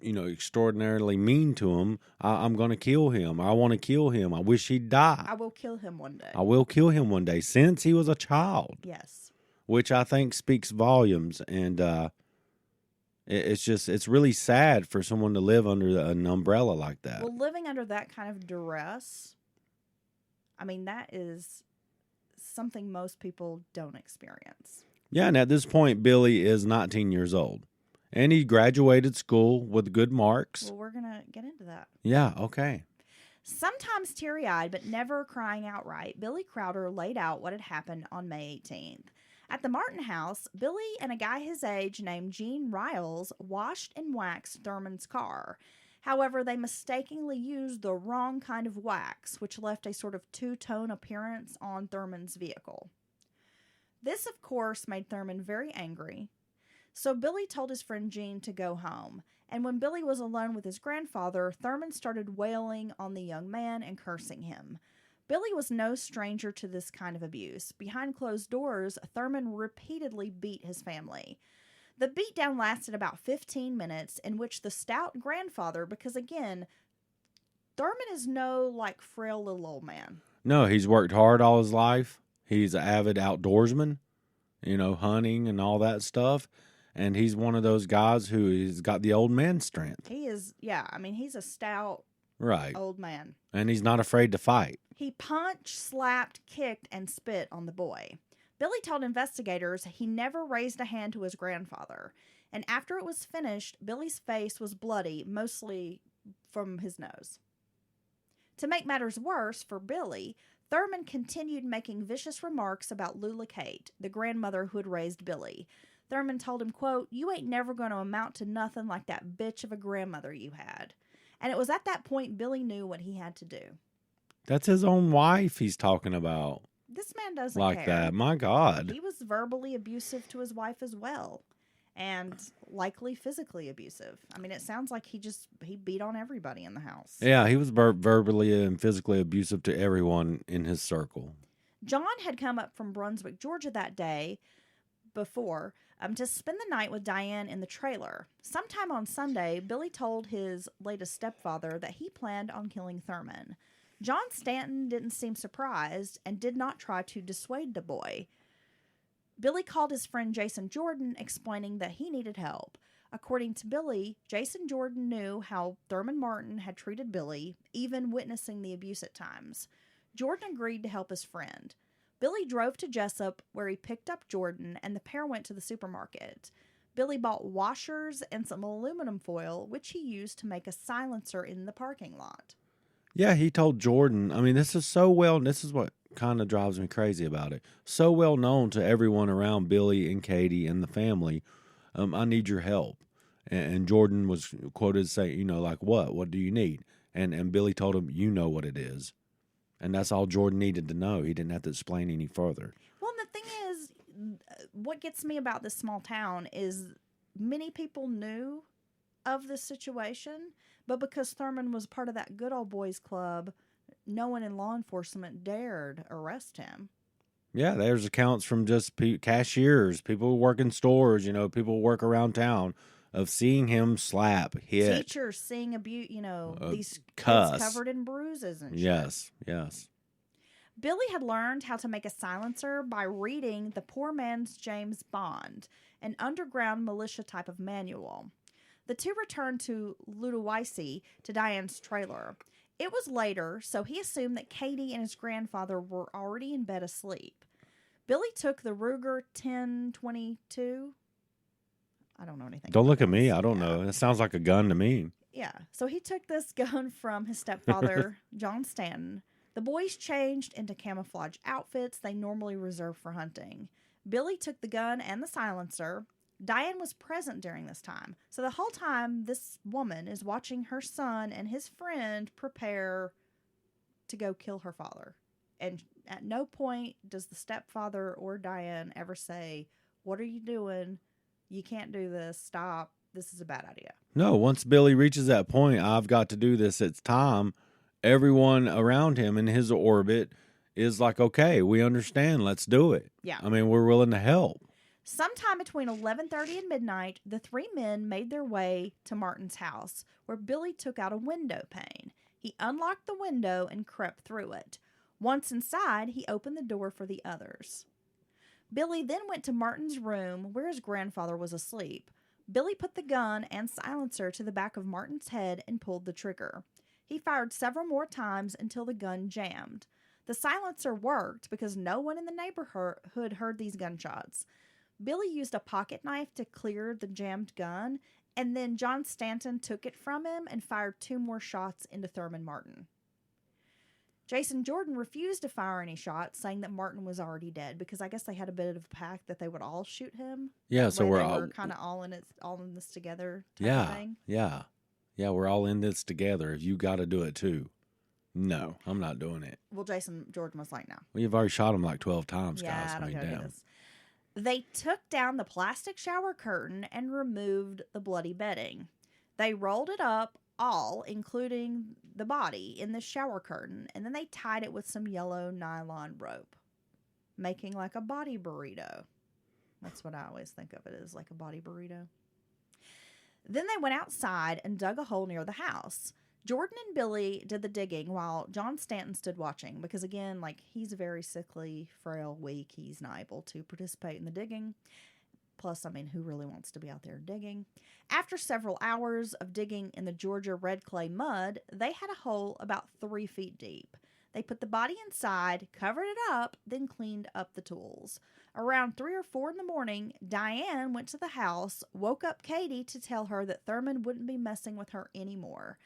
Speaker 2: extraordinarily mean to him. I'm going to kill him. I want to kill him. I wish he'd die.
Speaker 1: I will kill him one day.
Speaker 2: I will kill him one day, since he was a child.
Speaker 1: Yes.
Speaker 2: Which I think speaks volumes. And it's really sad for someone to live under an umbrella like that.
Speaker 1: Well, living under that kind of duress, I mean, that is something most people don't experience.
Speaker 2: Yeah, and at this point, Billy is 19 years old. And he graduated school with good marks.
Speaker 1: Well, we're going to get into that.
Speaker 2: Yeah, okay.
Speaker 1: Sometimes teary-eyed, but never crying outright, Billy Crowder laid out what had happened on May 18th. At the Martin house, Billy and a guy his age named Gene Riles washed and waxed Thurman's car. However, they mistakenly used the wrong kind of wax, which left a sort of two-tone appearance on Thurman's vehicle. This, of course, made Thurman very angry. So Billy told his friend Gene to go home. And when Billy was alone with his grandfather, Thurman started wailing on the young man and cursing him. Billy was no stranger to this kind of abuse. Behind closed doors, Thurman repeatedly beat his family. The beatdown lasted about 15 minutes, in which the stout grandfather, because again, Thurman is no, frail little old man.
Speaker 2: No, he's worked hard all his life. He's an avid outdoorsman, hunting and all that stuff. And he's one of those guys who has got the old man strength.
Speaker 1: He is, he's a stout old man.
Speaker 2: And he's not afraid to fight.
Speaker 1: He punched, slapped, kicked, and spit on the boy. Billy told investigators he never raised a hand to his grandfather. And after it was finished, Billy's face was bloody, mostly from his nose. To make matters worse for Billy, Thurman continued making vicious remarks about Lula Kate, the grandmother who had raised Billy. Thurman told him, quote, "You ain't never going to amount to nothing like that bitch of a grandmother you had." And it was at that point Billy knew what he had to do.
Speaker 2: That's his own wife he's talking about.
Speaker 1: This man doesn't
Speaker 2: like
Speaker 1: care.
Speaker 2: That. My God.
Speaker 1: He was verbally abusive to his wife as well. And likely physically abusive. I mean, it sounds like he beat on everybody in the house.
Speaker 2: Yeah, he was verbally and physically abusive to everyone in his circle.
Speaker 1: John had come up from Brunswick, Georgia that day before to spend the night with Diane in the trailer. Sometime on Sunday, Billy told his latest stepfather that he planned on killing Thurman. John Stanton didn't seem surprised and did not try to dissuade the boy. Billy called his friend Jason Jordan, explaining that he needed help. According to Billy, Jason Jordan knew how Thurman Martin had treated Billy, even witnessing the abuse at times. Jordan agreed to help his friend. Billy drove to Jessup, where he picked up Jordan, and the pair went to the supermarket. Billy bought washers and some aluminum foil, which he used to make a silencer in the parking lot.
Speaker 2: Yeah, he told Jordan, this is this is what kind of drives me crazy about it. So well known to everyone around Billy and Katie and the family. I need your help. And Jordan was quoted saying, what? What do you need? And Billy told him, you know what it is. And that's all Jordan needed to know. He didn't have to explain any further.
Speaker 1: Well, and the thing is, what gets me about this small town is many people knew of this situation, but because Thurman was part of that good old boys club, no one in law enforcement dared arrest him.
Speaker 2: Yeah, there's accounts from just cashiers, people who work in stores, people who work around town. of seeing him slap, hit,
Speaker 1: teachers seeing these
Speaker 2: cuss.
Speaker 1: kids covered in bruises and shit.
Speaker 2: Yes.
Speaker 1: Billy had learned how to make a silencer by reading The Poor Man's James Bond, an underground militia type of manual. The two returned to Ludowici, to Diane's trailer. It was later, so he assumed that Katie and his grandfather were already in bed asleep. Billy took the Ruger 1022. I don't know anything.
Speaker 2: Don't look at
Speaker 1: this.
Speaker 2: me. I don't know. It sounds like a gun to me.
Speaker 1: Yeah. So he took this gun from his stepfather, John Stanton. The boys changed into camouflage outfits they normally reserve for hunting. Billy took the gun and the silencer. Diane was present during this time. So the whole time, this woman is watching her son and his friend prepare to go kill her father. And at no point does the stepfather or Diane ever say, "What are you doing? You can't do this. Stop. This is a bad idea."
Speaker 2: No, once Billy reaches that point, I've got to do this. It's time. Everyone around him in his orbit is like, okay, we understand. Let's do it.
Speaker 1: Yeah.
Speaker 2: I mean, we're willing to help.
Speaker 1: Sometime between 11:30 and midnight, the three men made their way to Martin's house, where Billy took out a window pane. He unlocked the window and crept through it. Once inside, he opened the door for the others. Billy then went to Martin's room, where his grandfather was asleep. Billy put the gun and silencer to the back of Martin's head and pulled the trigger. He fired several more times until the gun jammed. The silencer worked because no one in the neighborhood heard these gunshots. Billy used a pocket knife to clear the jammed gun, and then John Stanton took it from him and fired 2 more shots into Thurman Martin. Jason Jordan refused to fire any shots, saying that Martin was already dead, because I guess they had a bit of a pact that they would all shoot him.
Speaker 2: Yeah,
Speaker 1: That
Speaker 2: so
Speaker 1: way
Speaker 2: we're
Speaker 1: they
Speaker 2: all
Speaker 1: were kind of all in this together type of thing.
Speaker 2: Yeah, we're all in this together. You got to do it too. No, I'm not doing it.
Speaker 1: Well, Jason Jordan was like, "No."
Speaker 2: Well, you've already shot him like 12 times,
Speaker 1: Yeah,
Speaker 2: guys.
Speaker 1: I don't
Speaker 2: mean,
Speaker 1: gotta do
Speaker 2: damn.
Speaker 1: this. They took down the plastic shower curtain and removed the bloody bedding. They rolled it up all, including the body, in the shower curtain, and then they tied it with some yellow nylon rope, making like a body burrito. That's what I always think of it as, like a body burrito. Then they went outside and dug a hole near the house. Jordan and Billy did the digging while John Stanton stood watching because, again, like, he's very sickly, frail, weak. He's not able to participate in the digging. Plus, I mean, who really wants to be out there digging? After several hours of digging in the Georgia red clay mud, they had a hole about 3 feet deep. They put the body inside, covered it up, then cleaned up the tools. Around 3 or 4 in the morning, Diane went to the house, woke up Katie to tell her that Thurman wouldn't be messing with her anymore.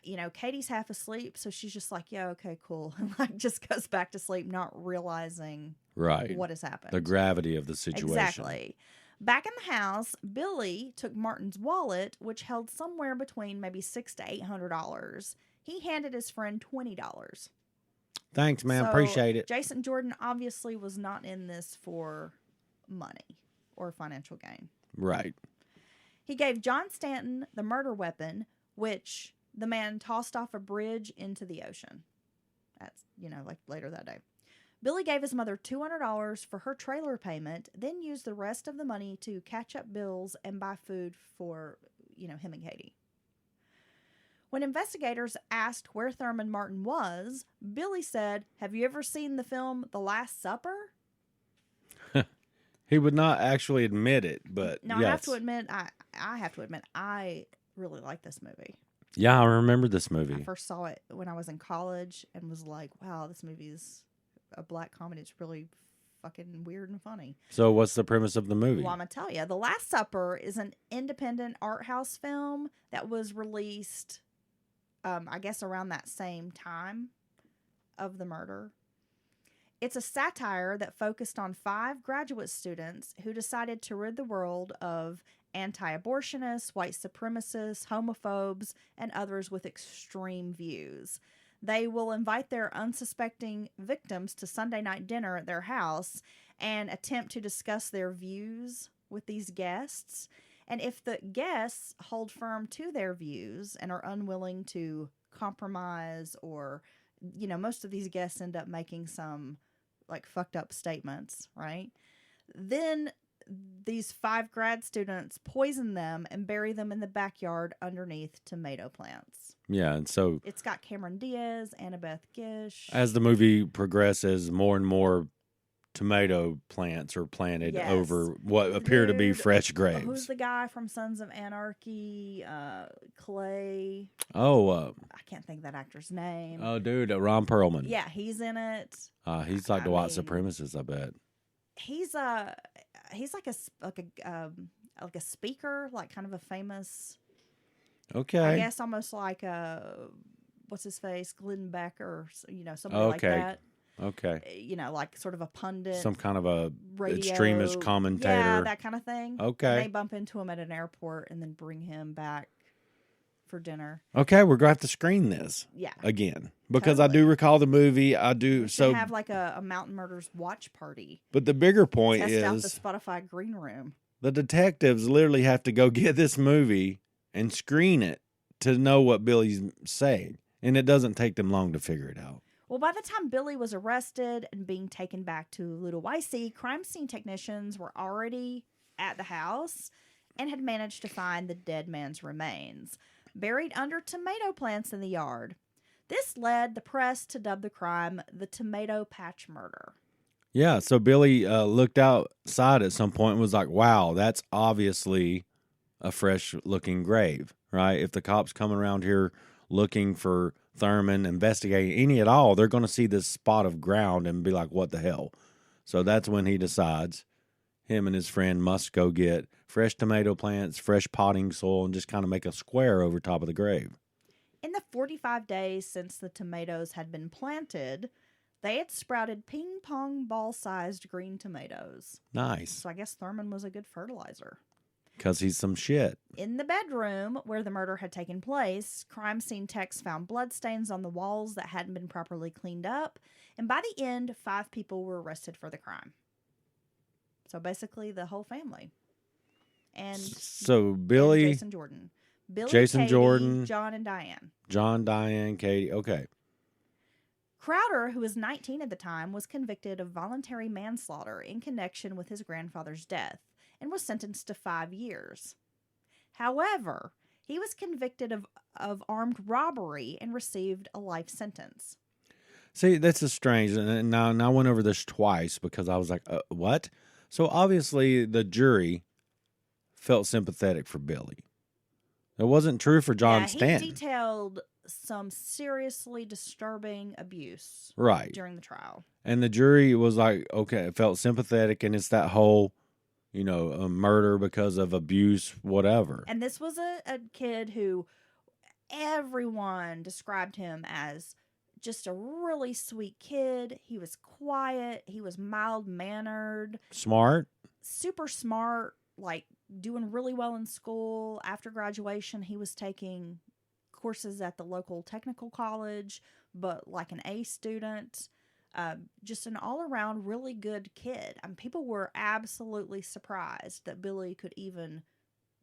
Speaker 1: You know, Katie's half asleep, so she's just like, "Yeah, okay, cool," and like just goes back to sleep, not realizing what has happened.
Speaker 2: The gravity of the situation.
Speaker 1: Exactly. Back in the house, Billy took Martin's wallet, which held somewhere between maybe $600 to $800. He handed his friend $20.
Speaker 2: Thanks, man.
Speaker 1: So,
Speaker 2: Appreciate it.
Speaker 1: Jason Jordan obviously was not in this for money or financial gain.
Speaker 2: Right.
Speaker 1: He gave John Stanton the murder weapon, which the man tossed off a bridge into the ocean. That's, like later that day. Billy gave his mother $200 for her trailer payment, then used the rest of the money to catch up bills and buy food for, him and Katie. When investigators asked where Thurman Martin was, Billy said, "Have you ever seen the film The Last Supper?"
Speaker 2: He would not actually admit it, but
Speaker 1: now,
Speaker 2: yes.
Speaker 1: I have to admit, I really like this movie.
Speaker 2: Yeah, I remember this movie.
Speaker 1: I first saw it when I was in college and was like, wow, this movie is a black comedy. It's really fucking weird and funny.
Speaker 2: So what's the premise of the movie?
Speaker 1: Well, I'm going to tell you. The Last Supper is an independent art house film that was released, I guess, around that same time of the murder. It's a satire that focused on 5 graduate students who decided to rid the world of anti-abortionists, white supremacists, homophobes, and others with extreme views. They will invite their unsuspecting victims to Sunday night dinner at their house and attempt to discuss their views with these guests. And if the guests hold firm to their views and are unwilling to compromise, or, most of these guests end up making some like fucked up statements, right? Then these 5 grad students poison them and bury them in the backyard underneath tomato plants.
Speaker 2: Yeah, and so
Speaker 1: It's got Cameron Diaz, Annabeth Gish.
Speaker 2: as the movie progresses, more and more tomato plants are planted
Speaker 1: Yes.
Speaker 2: over what appear to be
Speaker 1: Dude,
Speaker 2: fresh
Speaker 1: Who's
Speaker 2: graves.
Speaker 1: the guy from Sons of Anarchy? Clay.
Speaker 2: Oh,
Speaker 1: I can't think of that actor's name.
Speaker 2: dude, Ron Perlman.
Speaker 1: Yeah, he's in it.
Speaker 2: He's like the white
Speaker 1: mean,
Speaker 2: supremacist, I bet.
Speaker 1: He's like a speaker, like kind of a famous.
Speaker 2: Okay.
Speaker 1: I guess almost like what's his face, Glenn Becker, somebody like that.
Speaker 2: Okay.
Speaker 1: Like sort of a pundit,
Speaker 2: Some kind of a
Speaker 1: radio,
Speaker 2: extremist commentator.
Speaker 1: yeah, that kind of thing.
Speaker 2: Okay.
Speaker 1: And they bump into him at an airport and then bring him back for dinner.
Speaker 2: Okay, we're going to have to screen this
Speaker 1: Yeah,
Speaker 2: again because I
Speaker 1: Totally.
Speaker 2: do recall the movie. I do.
Speaker 1: we
Speaker 2: So,
Speaker 1: should have like a Mountain Murders watch party.
Speaker 2: but the bigger point
Speaker 1: Test out the
Speaker 2: is
Speaker 1: Spotify green room.
Speaker 2: the detectives literally have to go get this movie and screen it to know what Billy's saying. And it doesn't take them long to figure it out.
Speaker 1: Well, by the time Billy was arrested and being taken back to Ludowici, crime scene technicians were already at the house and had managed to find the dead man's remains, buried under tomato plants in the yard. This led the press to dub the crime the Tomato Patch Murder.
Speaker 2: Yeah, so Billy looked outside at some point and was like, wow, that's obviously a fresh-looking grave, right? If the cops coming around here looking for Thurman, investigating any at all, they're going to see this spot of ground and be like, what the hell? So that's when he decides him and his friend must go get fresh tomato plants, fresh potting soil, and just kind of make a square over top of the grave.
Speaker 1: In the 45 days since the tomatoes had been planted, they had sprouted ping-pong ball-sized green tomatoes.
Speaker 2: Nice.
Speaker 1: So I guess Thurman was a good fertilizer.
Speaker 2: Because he's some shit.
Speaker 1: In the bedroom where the murder had taken place, crime scene techs found bloodstains on the walls that hadn't been properly cleaned up, and by the end, 5 people were arrested for the crime. So basically, the whole family. And
Speaker 2: So Billy,
Speaker 1: and Jason Jordan. Billy,
Speaker 2: Jason
Speaker 1: Katie,
Speaker 2: Jordan,
Speaker 1: John, and Diane.
Speaker 2: John, Diane, Katie. Okay.
Speaker 1: Crowder, who was 19 at the time, was convicted of voluntary manslaughter in connection with his grandfather's death and was sentenced to 5 years. However, he was convicted of armed robbery and received a life sentence.
Speaker 2: See, that's a strange. And now I went over this twice because I was like, what? So obviously the jury felt sympathetic for Billy. It wasn't true for John Stanton.
Speaker 1: He detailed some seriously disturbing abuse
Speaker 2: Right.
Speaker 1: during the trial.
Speaker 2: And the jury was like, okay, it felt sympathetic. And it's that whole, a murder because of abuse, whatever.
Speaker 1: And this was a kid who everyone described him as just a really sweet kid. He was quiet. He was mild-mannered.
Speaker 2: Smart.
Speaker 1: Super smart, like doing really well in school. After graduation, he was taking courses at the local technical college, but like an A student. Just an all-around really good kid. People were absolutely surprised that Billy could even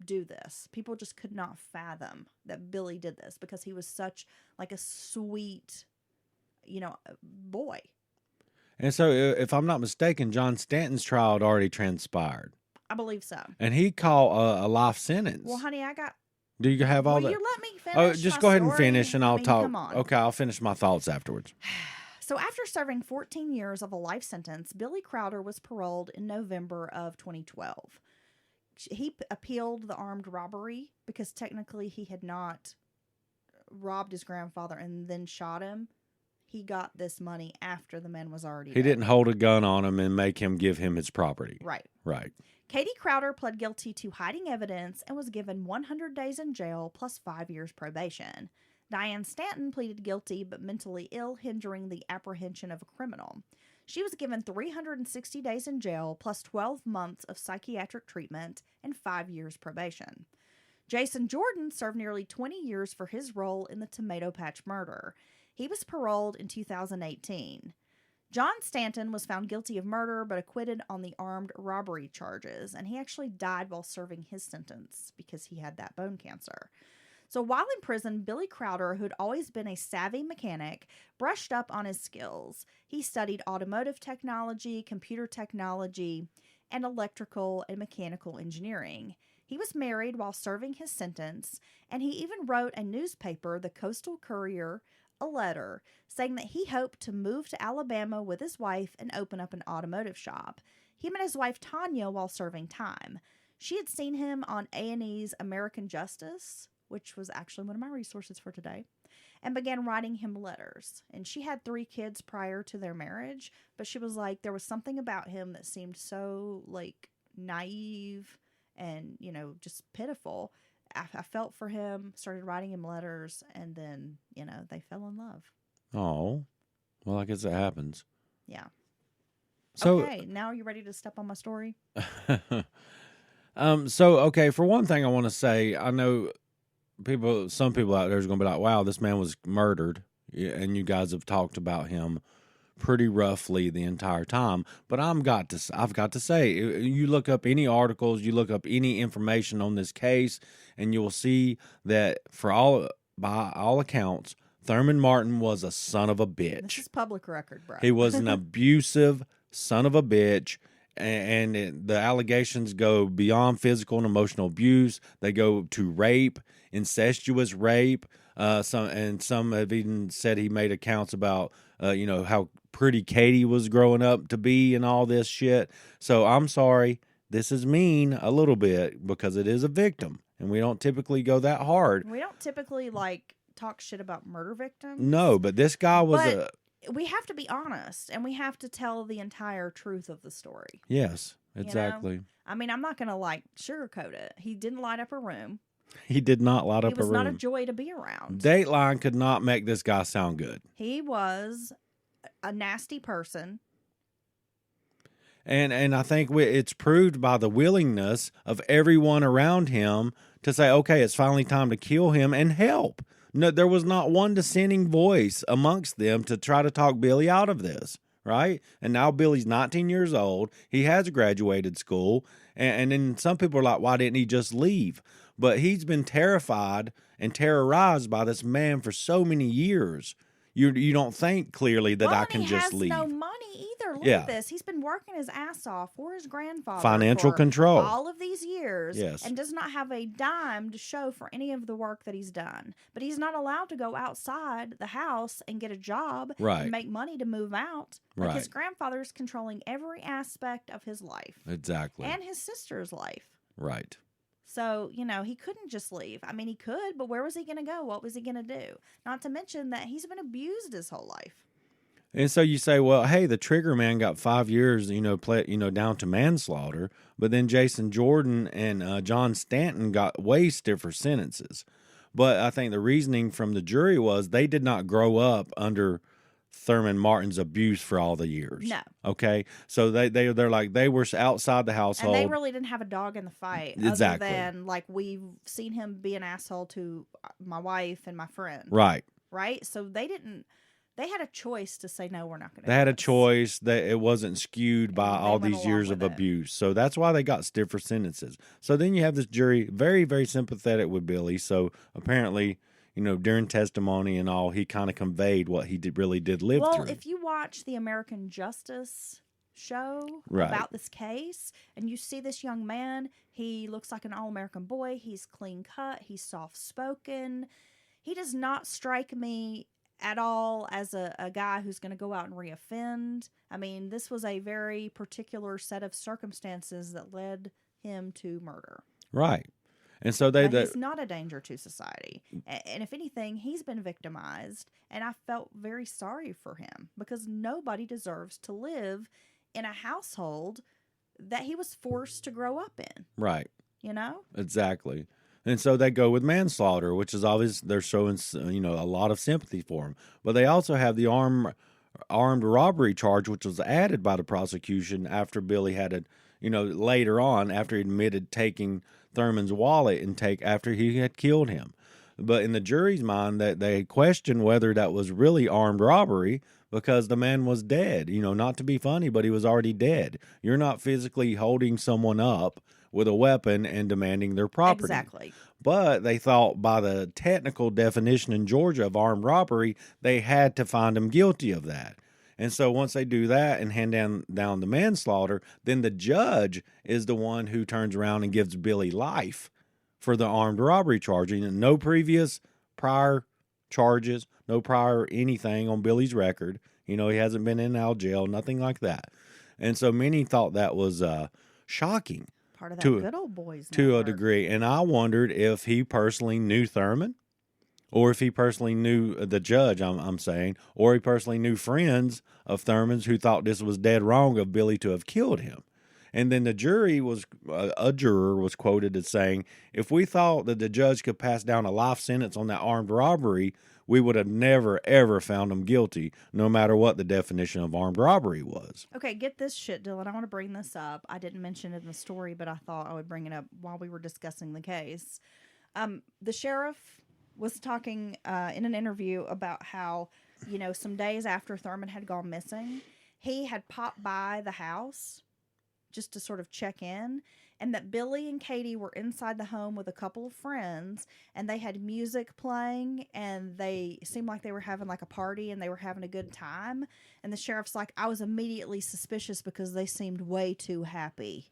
Speaker 1: do this. People just could not fathom that Billy did this because he was such like a sweet, boy.
Speaker 2: And so, if I'm not mistaken, John Stanton's trial had already transpired.
Speaker 1: I believe so.
Speaker 2: And he caught a life sentence.
Speaker 1: Well, honey,
Speaker 2: Do you have all
Speaker 1: will
Speaker 2: that?
Speaker 1: you let me finish?
Speaker 2: Oh, just
Speaker 1: my
Speaker 2: go ahead and
Speaker 1: story?
Speaker 2: finish, and I'll talk.
Speaker 1: Come on.
Speaker 2: Okay, I'll finish my thoughts afterwards.
Speaker 1: So after serving 14 years of a life sentence, Billy Crowder was paroled in November of 2012. He appealed the armed robbery because technically he had not robbed his grandfather and then shot him. He got this money after the man was already
Speaker 2: He
Speaker 1: dead.
Speaker 2: didn't hold a gun on him and make him give him his property.
Speaker 1: Right.
Speaker 2: Right.
Speaker 1: Katie Crowder pled guilty to hiding evidence and was given 100 days in jail plus 5 years probation. Diane Stanton pleaded guilty but mentally ill, hindering the apprehension of a criminal. She was given 360 days in jail plus 12 months of psychiatric treatment and 5 years probation. Jason Jordan served nearly 20 years for his role in the Tomato Patch murder. He was paroled in 2018. John Stanton was found guilty of murder but acquitted on the armed robbery charges, and he actually died while serving his sentence because he had that bone cancer. So while in prison, Billy Crowder, who had always been a savvy mechanic, brushed up on his skills. He studied automotive technology, computer technology, and electrical and mechanical engineering. He was married while serving his sentence, and he even wrote a newspaper, the Coastal Courier, a letter saying that he hoped to move to Alabama with his wife and open up an automotive shop. He met his wife Tanya while serving time. She had seen him on A&E's American Justice, which was actually one of my resources for today, and began writing him letters. And she had 3 kids prior to their marriage, but she was like, there was something about him that seemed so, like, naive and, you know, just pitiful. I felt for him, started writing him letters, and then, you know, they fell in love.
Speaker 2: Oh, well, I guess it happens.
Speaker 1: Yeah.
Speaker 2: So,
Speaker 1: okay, now are you ready to step on my story?
Speaker 2: okay, for one thing I want to say, I know some people out there is going to be like, wow, this man was murdered, and you guys have talked about him pretty roughly the entire time. But I've got to say, you look up any articles, you look up any information on this case, and you will see that by all accounts, Thurman Martin was a son of a bitch.
Speaker 1: This is public record, bro.
Speaker 2: He was an abusive son of a bitch. And the allegations go beyond physical and emotional abuse. They go to rape, incestuous rape. Some have even said he made accounts about, how pretty Katie was growing up to be and all this shit. So I'm sorry, this is mean a little bit because it is a victim, and we don't typically go that hard.
Speaker 1: We don't typically talk shit about murder victims.
Speaker 2: No, but this guy was
Speaker 1: we have to be honest, and we have to tell the entire truth of the story.
Speaker 2: Yes, exactly.
Speaker 1: You know? I mean, I'm not going to sugarcoat it. He didn't light up a room.
Speaker 2: He did not light up a room.
Speaker 1: He was not a joy to be around.
Speaker 2: Dateline could not make this guy sound good.
Speaker 1: He was a nasty person.
Speaker 2: And I think it's proved by the willingness of everyone around him to say, okay, it's finally time to kill him and help. No, there was not one dissenting voice amongst them to try to talk Billy out of this, right? And now Billy's 19 years old. He has graduated school. And then some people are like, why didn't he just leave? But he's been terrified and terrorized by this man for so many years. You don't think clearly that I can just leave.
Speaker 1: He has no money either. Look at this. He's been working his ass off for his grandfather.
Speaker 2: Financial control.
Speaker 1: All of these years.
Speaker 2: Yes.
Speaker 1: And does not have a dime to show for any of the work that he's done. But he's not allowed to go outside the house and get a job.
Speaker 2: Right.
Speaker 1: And make money to move out. Like his grandfather's controlling every aspect of his life.
Speaker 2: Exactly.
Speaker 1: And his sister's life.
Speaker 2: Right.
Speaker 1: So, he couldn't just leave. I mean, he could, but where was he going to go? What was he going to do? Not to mention that he's been abused his whole life.
Speaker 2: And so you say, well, hey, the trigger man got 5 years, down to manslaughter. But then Jason Jordan and John Stanton got way stiffer sentences. But I think the reasoning from the jury was they did not grow up under Thurman Martin's abuse for all the years.
Speaker 1: No.
Speaker 2: Okay. So they're like, they were outside the household.
Speaker 1: And they really didn't have a dog in the fight.
Speaker 2: Exactly.
Speaker 1: Other than we've seen him be an asshole to my wife and my friend.
Speaker 2: Right.
Speaker 1: Right. So they had a choice to say, no, we're not going to.
Speaker 2: They had a choice that it wasn't skewed by all these years of abuse. So that's why they got stiffer sentences. So then you have this jury very, very sympathetic with Billy. So apparently, during testimony and all, he kind of conveyed what he really did live through.
Speaker 1: Well, if you watch the American Justice show about this case, and you see this young man, he looks like an all-American boy. He's clean cut. He's soft-spoken. He does not strike me at all as a guy who's going to go out and reoffend. I mean, this was a very particular set of circumstances that led him to murder.
Speaker 2: Right. And so
Speaker 1: he's not a danger to society. And if anything, he's been victimized. And I felt very sorry for him because nobody deserves to live in a household that he was forced to grow up in.
Speaker 2: Right.
Speaker 1: Exactly.
Speaker 2: And so they go with manslaughter, which is obvious. They're showing, a lot of sympathy for him. But they also have the armed robbery charge, which was added by the prosecution after Billy had later on, after he admitted taking Thurman's wallet after he had killed him. But in the jury's mind, that they questioned whether that was really armed robbery because the man was dead. Not to be funny, but he was already dead. You're not physically holding someone up with a weapon and demanding their property.
Speaker 1: Exactly.
Speaker 2: But they thought by the technical definition in Georgia of armed robbery, they had to find him guilty of that. And so once they do that and hand down the manslaughter, then the judge is the one who turns around and gives Billy life for the armed robbery charge. And no previous prior charges, no prior anything on Billy's record. He hasn't been in and out of jail, nothing like that. And so many thought that was shocking.
Speaker 1: Part of that good old boys
Speaker 2: to
Speaker 1: network.
Speaker 2: a degree. And I wondered if he personally knew Thurman, or if he personally knew the judge, I'm saying, or he personally knew friends of Thurman's who thought this was dead wrong of Billy to have killed him. And then the jury a juror was quoted as saying, if we thought that the judge could pass down a life sentence on that armed robbery, we would have never, ever found him guilty, no matter what the definition of armed robbery was.
Speaker 1: Okay, get this shit, Dylan. I want to bring this up. I didn't mention it in the story, but I thought I would bring it up while we were discussing the case. The sheriff was talking in an interview about how, some days after Thurman had gone missing, he had popped by the house just to sort of check in, and that Billy and Katie were inside the home with a couple of friends, and they had music playing, and they seemed like they were having like a party, and they were having a good time. And the sheriff's like, I was immediately suspicious because they seemed way too happy.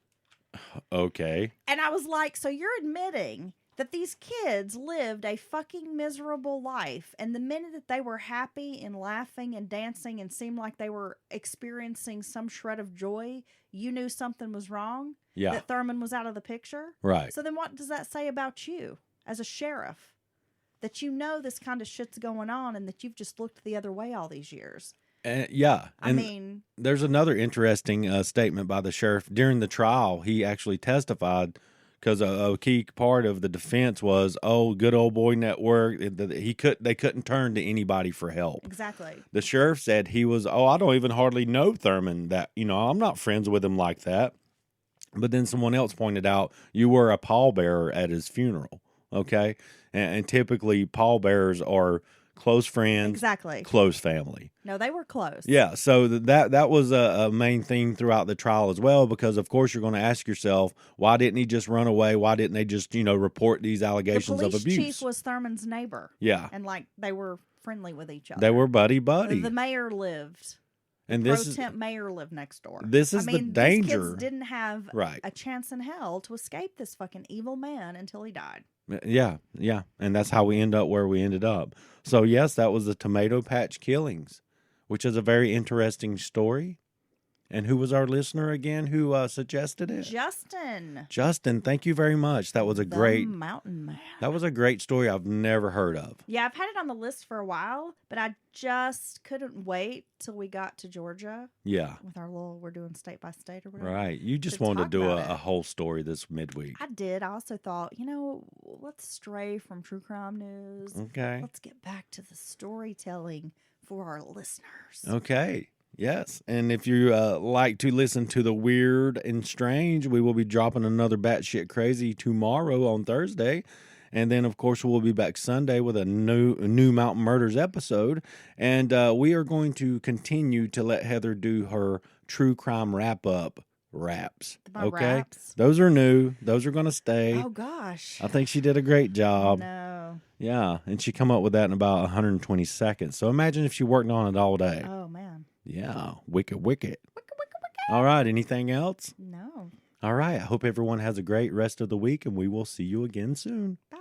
Speaker 2: Okay.
Speaker 1: And I was like, so you're admitting that these kids lived a fucking miserable life, and the minute that they were happy and laughing and dancing and seemed like they were experiencing some shred of joy, you knew something was wrong?
Speaker 2: Yeah.
Speaker 1: That Thurman was out of the picture?
Speaker 2: Right.
Speaker 1: So then what does that say about you as a sheriff? That this kind of shit's going on and that you've just looked the other way all these years?
Speaker 2: Yeah.
Speaker 1: I mean,
Speaker 2: there's another interesting statement by the sheriff. During the trial, he actually testified because a key part of the defense was, good old boy network. They couldn't turn to anybody for help.
Speaker 1: Exactly.
Speaker 2: The sheriff said he was, I don't even hardly know Thurman. That, I'm not friends with him like that. But then someone else pointed out, you were a pallbearer at his funeral. Okay. And typically pallbearers are close friends,
Speaker 1: exactly,
Speaker 2: close family.
Speaker 1: No, they were close.
Speaker 2: Yeah, so that was a main theme throughout the trial as well, because of course you're going to ask yourself, why didn't he just run away? Why didn't they just report these allegations of abuse?
Speaker 1: The police chief was Thurman's neighbor.
Speaker 2: Yeah,
Speaker 1: and they were friendly with each other.
Speaker 2: They were buddy.
Speaker 1: The mayor lived.
Speaker 2: And
Speaker 1: this pro-temp mayor lived next door.
Speaker 2: This is the danger.
Speaker 1: These kids didn't have a chance in hell to escape this fucking evil man until he died.
Speaker 2: Yeah, and that's how we end up where we ended up. So yes, that was the Tomato Patch Killings, which is a very interesting story. And who was our listener again who suggested it? Justin, thank you very much. That was a great
Speaker 1: Mountain Man.
Speaker 2: That was a great story I've never heard of.
Speaker 1: Yeah, I've had it on the list for a while, but I just couldn't wait till we got to Georgia.
Speaker 2: Yeah.
Speaker 1: With our we're doing state by state or whatever.
Speaker 2: Right. You just wanted to do a whole story this midweek.
Speaker 1: I did. I also thought, let's stray from true crime news.
Speaker 2: Okay.
Speaker 1: Let's get back to the storytelling for our listeners.
Speaker 2: Okay. Yes, and if you like to listen to the weird and strange, we will be dropping another batshit crazy tomorrow on Thursday. And then, of course, we'll be back Sunday with a new Mountain Murders episode. And we are going to continue to let Heather do her true crime wrap-up raps. Okay?
Speaker 1: Raps?
Speaker 2: Those are new. Those are going to stay.
Speaker 1: Oh, gosh.
Speaker 2: I think she did a great job.
Speaker 1: No.
Speaker 2: Yeah, and she come up with that in about 120 seconds. So imagine if she worked on it all day.
Speaker 1: Oh, man.
Speaker 2: Yeah, wicked. All right, anything else?
Speaker 1: No.
Speaker 2: All right, I hope everyone has a great rest of the week, and we will see you again soon.
Speaker 1: Bye.